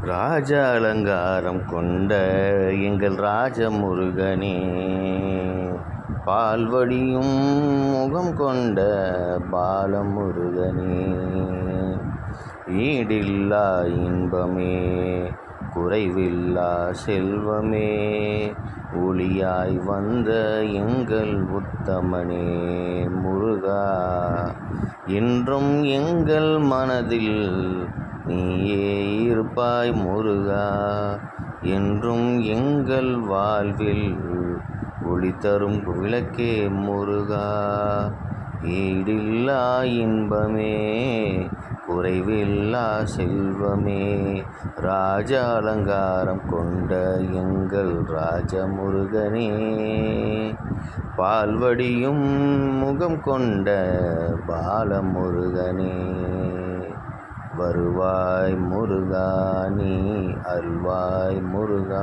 ராஜ அலங்காரம் கொண்ட எங்கள் ராஜமுருகனே, பால்வடியும் முகம் கொண்ட பாலமுருகனே, ஈடில்லா இன்பமே குறைவில்லா செல்வமே, ஒளியாய் வந்த எங்கள் உத்தமனே முருகா, என்றும் எங்கள் மனதில் நீயே இருப்பாய் முருகா, என்றும் எங்கள் வாழ்வில் ஒளி தரும் விளக்கே முருகா, ஈடில்லா இன்பமே குறைவில்லா செல்வமே, ராஜ அலங்காரம் கொண்ட எங்கள் ராஜமுருகனே, பால்வடியும் முகம் கொண்ட பாலமுருகனே, வருவாய் முருகா, நீ அருள்வாய் முருகா.